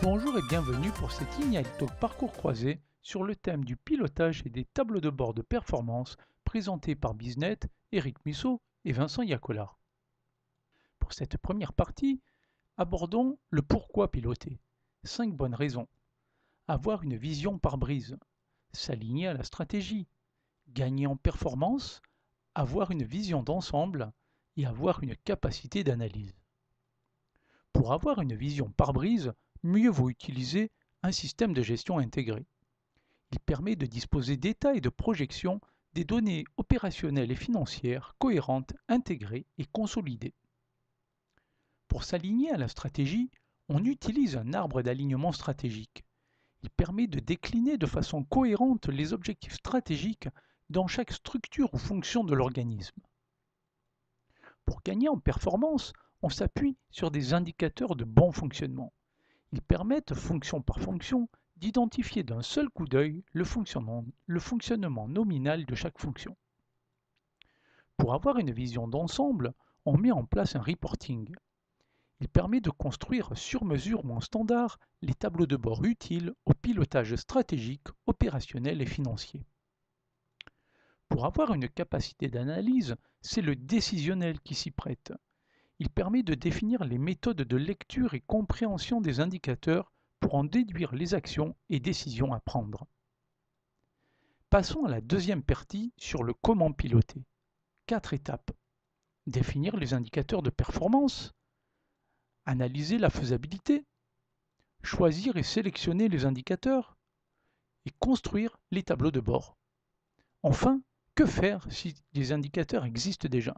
Bonjour et bienvenue pour cette Ignite Talk parcours croisé sur le thème du pilotage et des tableaux de bord de performance présentés par Biznet, Eric Musso et Vincent Iacolard. Pour cette première partie, abordons le pourquoi piloter. 5 bonnes raisons. Avoir une vision par brise, s'aligner à la stratégie, gagner en performance, avoir une vision d'ensemble et avoir une capacité d'analyse. Pour avoir une vision par brise, mieux vaut utiliser un système de gestion intégré. Il permet de disposer d'états et de projections des données opérationnelles et financières cohérentes, intégrées et consolidées. Pour s'aligner à la stratégie, on utilise un arbre d'alignement stratégique. Il permet de décliner de façon cohérente les objectifs stratégiques dans chaque structure ou fonction de l'organisme. Pour gagner en performance, on s'appuie sur des indicateurs de bon fonctionnement. Ils permettent, fonction par fonction, d'identifier d'un seul coup d'œil le fonctionnement nominal de chaque fonction. Pour avoir une vision d'ensemble, on met en place un reporting. Il permet de construire sur mesure ou en standard les tableaux de bord utiles au pilotage stratégique, opérationnel et financier. Pour avoir une capacité d'analyse, c'est le décisionnel qui s'y prête. Il permet de définir les méthodes de lecture et compréhension des indicateurs pour en déduire les actions et décisions à prendre. Passons à la deuxième partie sur le comment piloter. 4 étapes. Définir les indicateurs de performance, analyser la faisabilité, choisir et sélectionner les indicateurs et construire les tableaux de bord. Enfin, que faire si les indicateurs existent déjà ?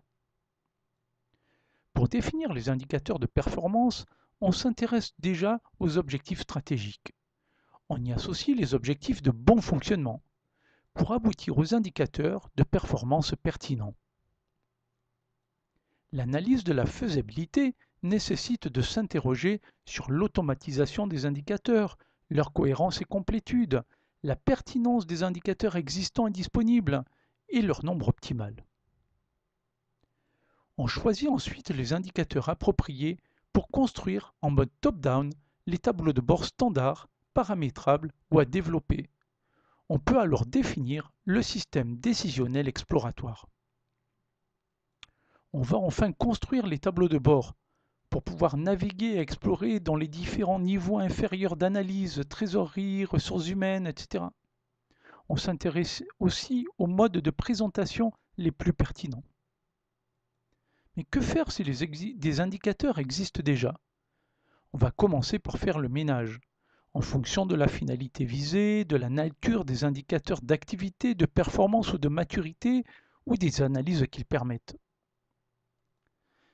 Pour définir les indicateurs de performance, on s'intéresse déjà aux objectifs stratégiques. On y associe les objectifs de bon fonctionnement pour aboutir aux indicateurs de performance pertinents. L'analyse de la faisabilité nécessite de s'interroger sur l'automatisation des indicateurs, leur cohérence et complétude, la pertinence des indicateurs existants et disponibles et leur nombre optimal. On choisit ensuite les indicateurs appropriés pour construire en mode top-down les tableaux de bord standards, paramétrables ou à développer. On peut alors définir le système décisionnel exploratoire. On va enfin construire les tableaux de bord pour pouvoir naviguer et explorer dans les différents niveaux inférieurs d'analyse, trésorerie, ressources humaines, etc. On s'intéresse aussi aux modes de présentation les plus pertinents. Mais que faire si des indicateurs existent déjà ? On va commencer par faire le ménage, en fonction de la finalité visée, de la nature des indicateurs d'activité, de performance ou de maturité, ou des analyses qu'ils permettent.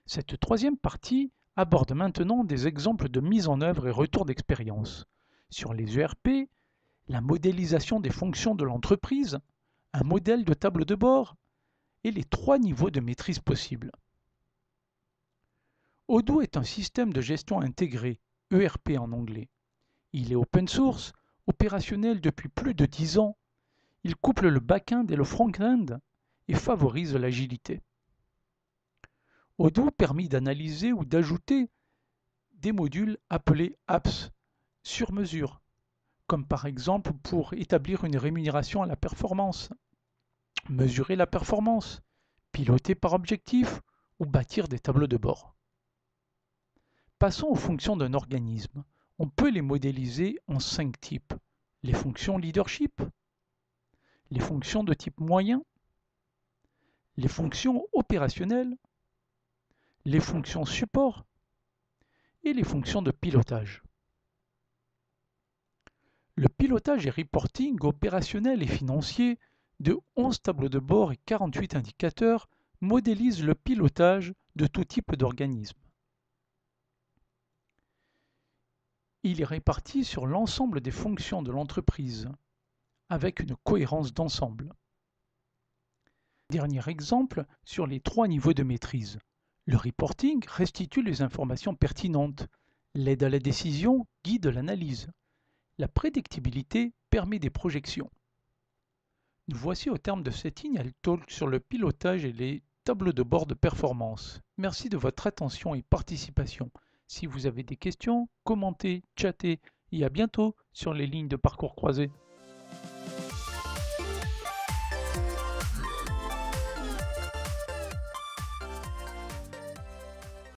Cette troisième partie aborde maintenant des exemples de mise en œuvre et retour d'expérience sur les ERP, la modélisation des fonctions de l'entreprise, un modèle de table de bord et les 3 niveaux de maîtrise possibles. Odoo est un système de gestion intégré, ERP en anglais. Il est open source, opérationnel depuis plus de 10 ans. Il couple le back-end et le front-end et favorise l'agilité. Odoo permet d'analyser ou d'ajouter des modules appelés apps sur mesure, comme par exemple pour établir une rémunération à la performance, mesurer la performance, piloter par objectif ou bâtir des tableaux de bord. Passons aux fonctions d'un organisme. On peut les modéliser en 5 types. Les fonctions leadership, les fonctions de type moyen, les fonctions opérationnelles, les fonctions support et les fonctions de pilotage. Le pilotage et reporting opérationnel et financier de 11 tableaux de bord et 48 indicateurs modélisent le pilotage de tout type d'organisme. Il est réparti sur l'ensemble des fonctions de l'entreprise, avec une cohérence d'ensemble. Dernier exemple sur les 3 niveaux de maîtrise. Le reporting restitue les informations pertinentes. L'aide à la décision guide l'analyse. La prédictibilité permet des projections. Nous voici au terme de cette Ignite Talk sur le pilotage et les tableaux de bord de performance. Merci de votre attention et participation. Si vous avez des questions, commentez, chattez, et à bientôt sur les lignes de parcours croisés.